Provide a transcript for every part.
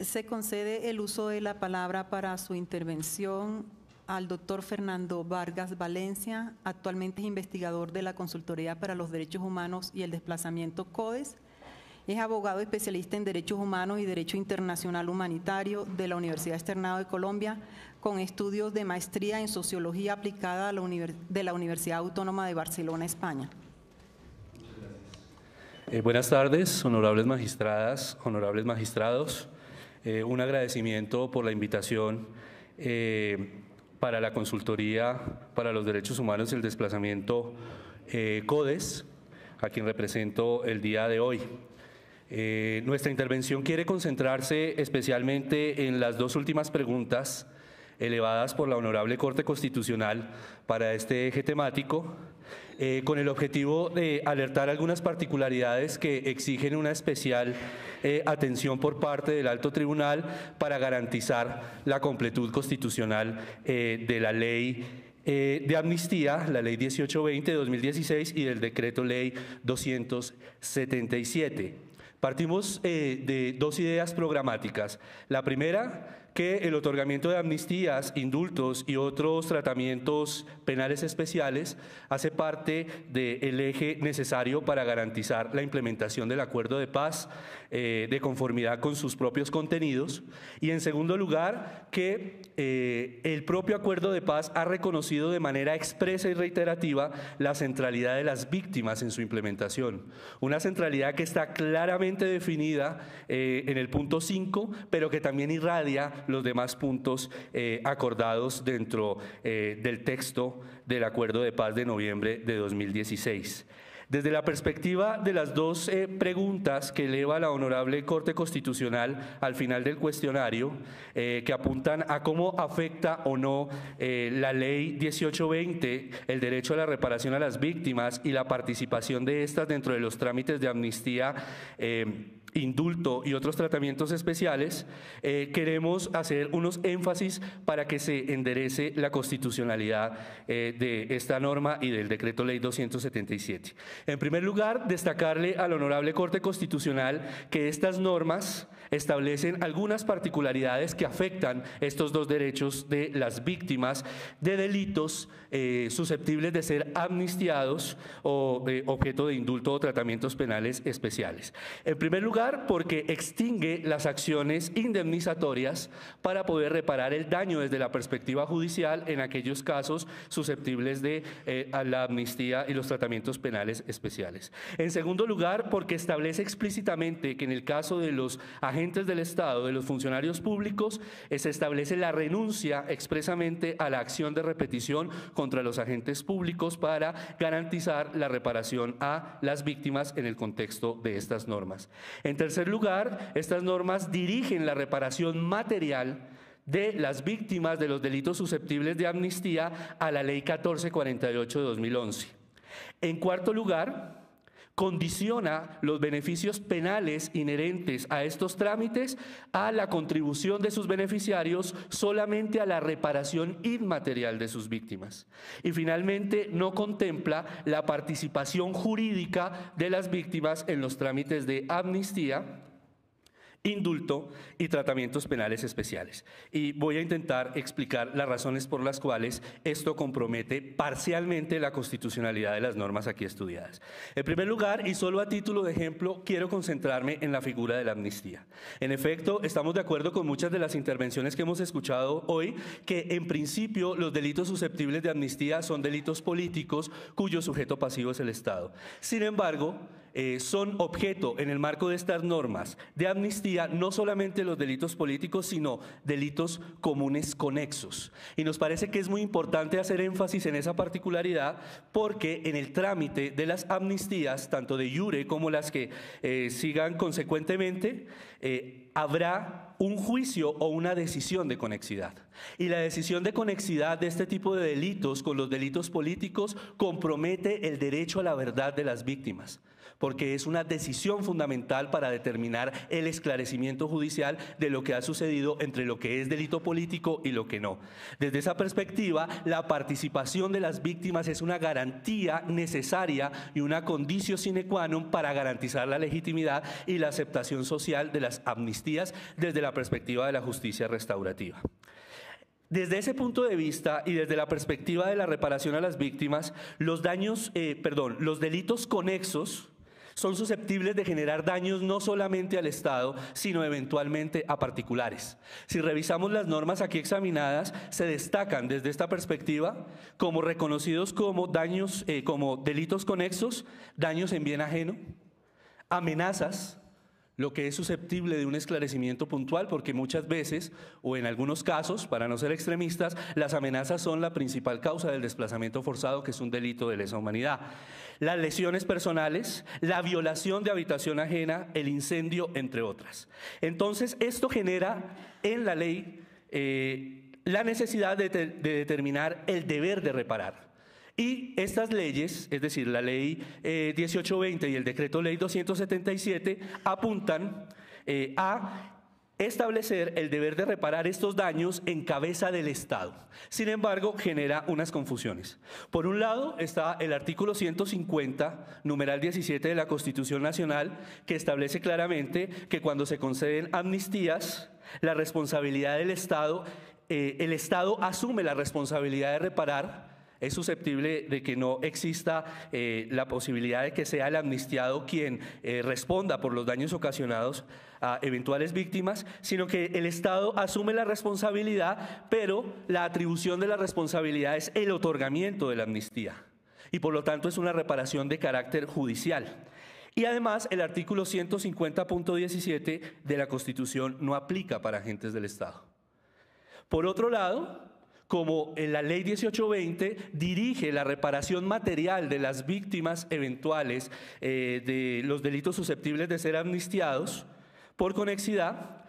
Se concede el uso de la palabra para su intervención al doctor Fernando Vargas Valencia, actualmente es investigador de la Consultoría para los Derechos Humanos y el Desplazamiento CODES. Es abogado especialista en Derechos Humanos y Derecho Internacional Humanitario de la Universidad Externado de Colombia, con estudios de maestría en Sociología Aplicada de la Universidad Autónoma de Barcelona, España. Buenas tardes, honorables magistradas, honorables magistrados. Un agradecimiento por la invitación para la Consultoría para los Derechos Humanos y el Desplazamiento CODES, a quien represento el día de hoy. Nuestra intervención quiere concentrarse especialmente en las dos últimas preguntas elevadas por la Honorable Corte Constitucional para este eje temático, con el objetivo de alertar algunas particularidades que exigen una especial atención por parte del Alto Tribunal para garantizar la completud constitucional de la ley de amnistía, la ley 1820 de 2016 y del decreto ley 277. Partimos de dos ideas programáticas. La primera, que el otorgamiento de amnistías, indultos y otros tratamientos penales especiales hace parte del eje necesario para garantizar la implementación del acuerdo de paz de conformidad con sus propios contenidos. Y en segundo lugar, que el propio acuerdo de paz ha reconocido de manera expresa y reiterativa la centralidad de las víctimas en su implementación. Una centralidad que está claramente definida en el punto 5, pero que también irradia los demás puntos acordados dentro del texto del Acuerdo de Paz de noviembre de 2016. Desde la perspectiva de las dos preguntas que eleva la Honorable Corte Constitucional al final del cuestionario, que apuntan a cómo afecta o no la ley 1820, el derecho a la reparación a las víctimas y la participación de estas dentro de los trámites de amnistía, indulto y otros tratamientos especiales, queremos hacer unos énfasis para que se enderece la constitucionalidad de esta norma y del decreto ley 277. En primer lugar, destacarle a la Honorable Corte Constitucional que estas normas establecen algunas particularidades que afectan estos dos derechos de las víctimas de delitos susceptibles de ser amnistiados o objeto de indulto o tratamientos penales especiales. En primer lugar, porque extingue las acciones indemnizatorias para poder reparar el daño desde la perspectiva judicial en aquellos casos susceptibles de la amnistía y los tratamientos penales especiales. En segundo lugar, porque establece explícitamente que en el caso de los agentes del Estado, de los funcionarios públicos, se establece la renuncia expresamente a la acción de repetición contra los agentes públicos para garantizar la reparación a las víctimas en el contexto de estas normas. En tercer lugar, estas normas dirigen la reparación material de las víctimas de los delitos susceptibles de amnistía a la Ley 1448 de 2011. En cuarto lugar, condiciona los beneficios penales inherentes a estos trámites a la contribución de sus beneficiarios solamente a la reparación inmaterial de sus víctimas. Y finalmente, no contempla la participación jurídica de las víctimas en los trámites de amnistía, indulto y tratamientos penales especiales. Y voy a intentar explicar las razones por las cuales esto compromete parcialmente la constitucionalidad de las normas aquí estudiadas. En primer lugar, y solo a título de ejemplo, quiero concentrarme en la figura de la amnistía. En efecto, estamos de acuerdo con muchas de las intervenciones que hemos escuchado hoy, que en principio los delitos susceptibles de amnistía son delitos políticos cuyo sujeto pasivo es el Estado. Sin embargo, son objeto en el marco de estas normas de amnistía no solamente los delitos políticos, sino delitos comunes conexos. Y nos parece que es muy importante hacer énfasis en esa particularidad porque en el trámite de las amnistías, tanto de iure como las que sigan consecuentemente, habrá un juicio o una decisión de conexidad. Y la decisión de conexidad de este tipo de delitos con los delitos políticos compromete el derecho a la verdad de las víctimas. porque es una decisión fundamental para determinar el esclarecimiento judicial de lo que ha sucedido entre lo que es delito político y lo que no. Desde esa perspectiva, la participación de las víctimas es una garantía necesaria y una conditio sine qua non para garantizar la legitimidad y la aceptación social de las amnistías desde la perspectiva de la justicia restaurativa. Desde ese punto de vista y desde la perspectiva de la reparación a las víctimas, los delitos conexos son susceptibles de generar daños no solamente al Estado, sino eventualmente a particulares. Si revisamos las normas aquí examinadas, se destacan desde esta perspectiva como reconocidos como daños, como delitos conexos, daños en bien ajeno, amenazas, lo que es susceptible de un esclarecimiento puntual, porque muchas veces, o en algunos casos, para no ser extremistas, las amenazas son la principal causa del desplazamiento forzado, que es un delito de lesa humanidad. Las lesiones personales, la violación de habitación ajena, el incendio, entre otras. Entonces, esto genera en la ley la necesidad de determinar el deber de reparar. Y estas leyes, es decir, la ley 1820 y el decreto ley 277, apuntan a establecer el deber de reparar estos daños en cabeza del Estado. Sin embargo, genera unas confusiones. Por un lado está el artículo 150, numeral 17 de la Constitución Nacional, que establece claramente que cuando se conceden amnistías, la responsabilidad del Estado, el Estado asume la responsabilidad de reparar. Es susceptible de que no exista la posibilidad de que sea el amnistiado quien responda por los daños ocasionados a eventuales víctimas, sino que el Estado asume la responsabilidad, pero la atribución de la responsabilidad es el otorgamiento de la amnistía y por lo tanto es una reparación de carácter judicial. Y además el artículo 150.17 de la Constitución no aplica para agentes del Estado. Por otro lado, como en la ley 1820 dirige la reparación material de las víctimas eventuales de los delitos susceptibles de ser amnistiados por conexidad,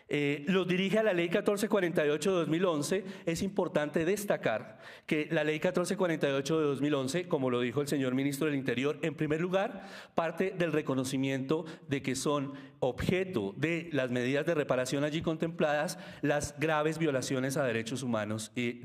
los dirige a la ley 1448 de 2011, es importante destacar que la ley 1448 de 2011, como lo dijo el señor ministro del Interior, en primer lugar, parte del reconocimiento de que son objeto de las medidas de reparación allí contempladas las graves violaciones a derechos humanos e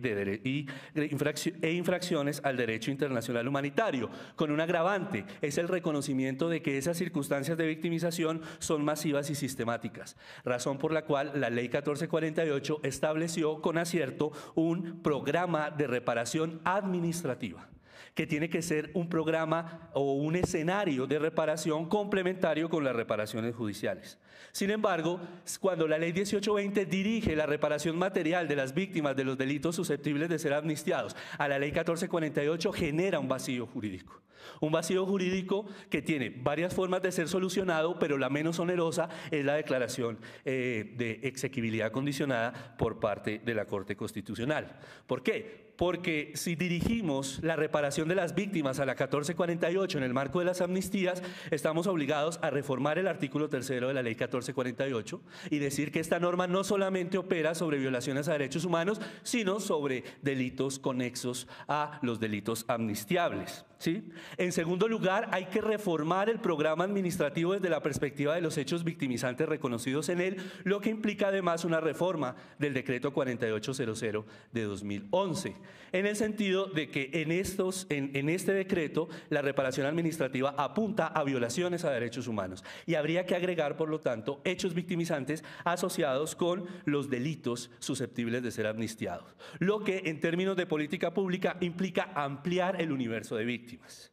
infracciones al derecho internacional humanitario, con un agravante, es el reconocimiento de que esas circunstancias de victimización son masivas y sistemáticas, razón por la cual la ley 1448 estableció con acierto un programa de reparación administrativa, que tiene que ser un programa o un escenario de reparación complementario con las reparaciones judiciales. Sin embargo, cuando la ley 1820 dirige la reparación material de las víctimas de los delitos susceptibles de ser amnistiados a la ley 1448, genera un vacío jurídico. Un vacío jurídico que tiene varias formas de ser solucionado, pero la menos onerosa es la declaración de exequibilidad condicionada por parte de la Corte Constitucional. ¿Por qué? Porque si dirigimos la reparación de las víctimas a la 1448 en el marco de las amnistías, estamos obligados a reformar el artículo 3º de la ley 1448 y decir que esta norma no solamente opera sobre violaciones a derechos humanos, sino sobre delitos conexos a los delitos amnistiables, ¿sí? En segundo lugar, hay que reformar el programa administrativo desde la perspectiva de los hechos victimizantes reconocidos en él, lo que implica además una reforma del decreto 4800 de 2011, en el sentido de que en este decreto la reparación administrativa apunta a violaciones a derechos humanos y habría que agregar, por lo tanto, hechos victimizantes asociados con los delitos susceptibles de ser amnistiados, lo que en términos de política pública implica ampliar el universo de víctimas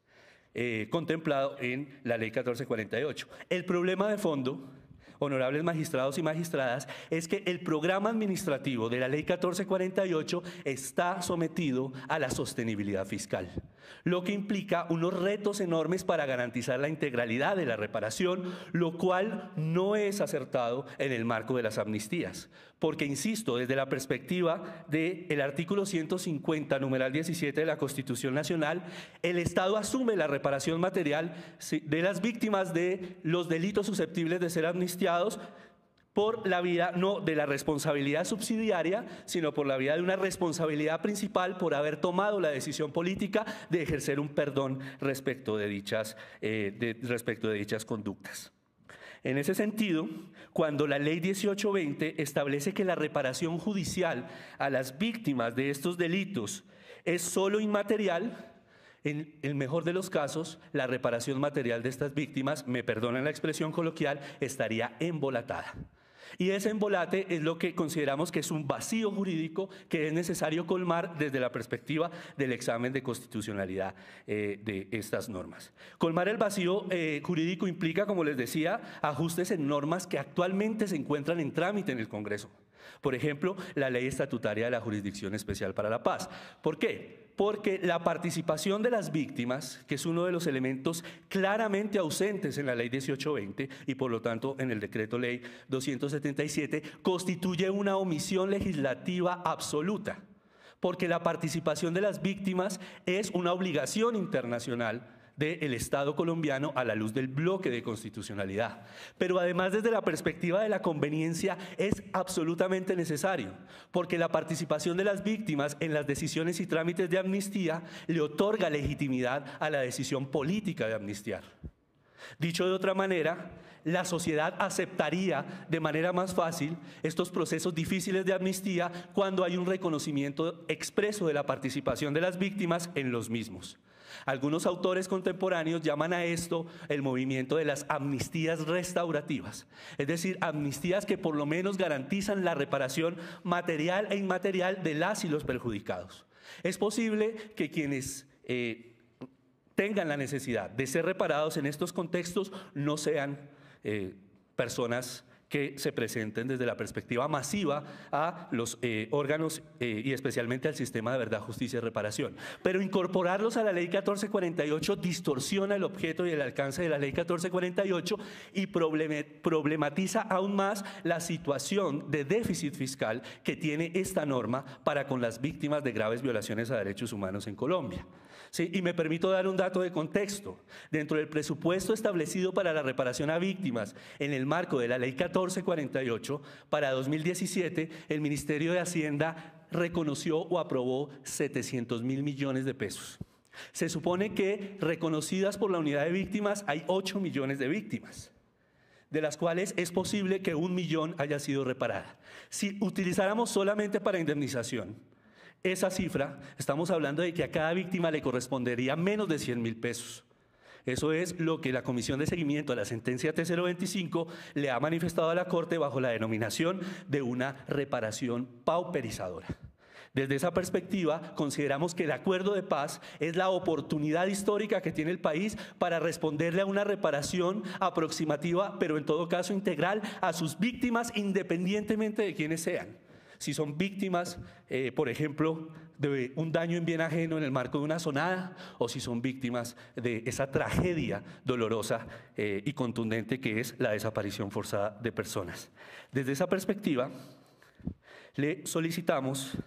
contemplado en la ley 1448. El problema de fondo, honorables magistrados y magistradas, es que el programa administrativo de la ley 1448 está sometido a la sostenibilidad fiscal, lo que implica unos retos enormes para garantizar la integralidad de la reparación, lo cual no es acertado en el marco de las amnistías. Porque, insisto, desde la perspectiva del artículo 150, numeral 17 de la Constitución Nacional, el Estado asume la reparación material de las víctimas de los delitos susceptibles de ser amnistiados por la vía no de la responsabilidad subsidiaria, sino por la vía de una responsabilidad principal por haber tomado la decisión política de ejercer un perdón respecto de dichas conductas. En ese sentido, cuando la Ley 1820 establece que la reparación judicial a las víctimas de estos delitos es solo inmaterial, en el mejor de los casos, la reparación material de estas víctimas, me perdonan la expresión coloquial, estaría embolatada. Y ese embolate es lo que consideramos que es un vacío jurídico que es necesario colmar desde la perspectiva del examen de constitucionalidad de estas normas. Colmar el vacío jurídico implica, como les decía, ajustes en normas que actualmente se encuentran en trámite en el Congreso. Por ejemplo, la Ley Estatutaria de la Jurisdicción Especial para la Paz. ¿Por qué? Porque la participación de las víctimas, que es uno de los elementos claramente ausentes en la Ley 1820 y por lo tanto en el Decreto Ley 277, constituye una omisión legislativa absoluta, porque la participación de las víctimas es una obligación internacional del Estado colombiano a la luz del bloque de constitucionalidad. Pero además, desde la perspectiva de la conveniencia, es absolutamente necesario, porque la participación de las víctimas en las decisiones y trámites de amnistía le otorga legitimidad a la decisión política de amnistiar. Dicho de otra manera, la sociedad aceptaría de manera más fácil estos procesos difíciles de amnistía cuando hay un reconocimiento expreso de la participación de las víctimas en los mismos. Algunos autores contemporáneos llaman a esto el movimiento de las amnistías restaurativas, es decir, amnistías que por lo menos garantizan la reparación material e inmaterial de las y los perjudicados. Es posible que quienes tengan la necesidad de ser reparados en estos contextos no sean personas que se presenten desde la perspectiva masiva a los órganos y especialmente al sistema de verdad, justicia y reparación. Pero incorporarlos a la Ley 1448 distorsiona el objeto y el alcance de la Ley 1448 y problematiza aún más la situación de déficit fiscal que tiene esta norma para con las víctimas de graves violaciones a derechos humanos en Colombia. Sí, y me permito dar un dato de contexto. Dentro del presupuesto establecido para la reparación a víctimas en el marco de la Ley 1448, para 2017, el Ministerio de Hacienda reconoció o aprobó 700.000 millones de pesos. Se supone que reconocidas por la unidad de víctimas hay 8 millones de víctimas, de las cuales es posible que 1 millón haya sido reparada. Si utilizáramos solamente para indemnización esa cifra, estamos hablando de que a cada víctima le correspondería menos de 100.000 pesos. Eso es lo que la Comisión de Seguimiento a la sentencia T025 le ha manifestado a la Corte bajo la denominación de una reparación pauperizadora. Desde esa perspectiva, consideramos que el acuerdo de paz es la oportunidad histórica que tiene el país para responderle a una reparación aproximativa, pero en todo caso integral, a sus víctimas independientemente de quiénes sean. Si son víctimas, por ejemplo, de un daño en bien ajeno en el marco de una zonada, o si son víctimas de esa tragedia dolorosa y contundente que es la desaparición forzada de personas. Desde esa perspectiva, le solicitamos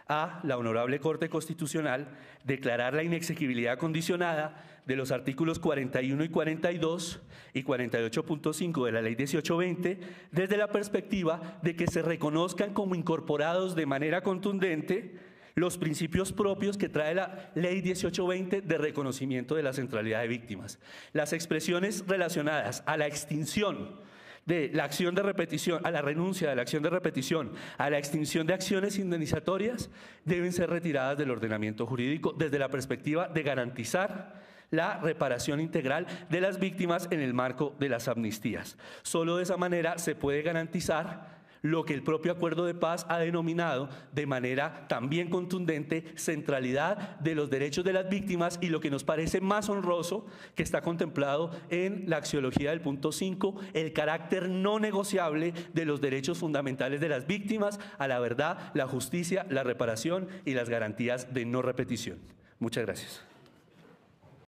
a la Honorable Corte Constitucional declarar la inexequibilidad condicionada de los artículos 41 y 42 y 48.5 de la Ley 1820 desde la perspectiva de que se reconozcan como incorporados de manera contundente los principios propios que trae la Ley 1820 de reconocimiento de la centralidad de víctimas. Las expresiones relacionadas a la extinción de la acción de repetición, a la renuncia de la acción de repetición, a la extinción de acciones indemnizatorias, deben ser retiradas del ordenamiento jurídico desde la perspectiva de garantizar la reparación integral de las víctimas en el marco de las amnistías. Solo de esa manera se puede garantizar lo que el propio acuerdo de paz ha denominado de manera también contundente centralidad de los derechos de las víctimas y lo que nos parece más honroso que está contemplado en la axiología del punto 5, el carácter no negociable de los derechos fundamentales de las víctimas a la verdad, la justicia, la reparación y las garantías de no repetición. Muchas gracias.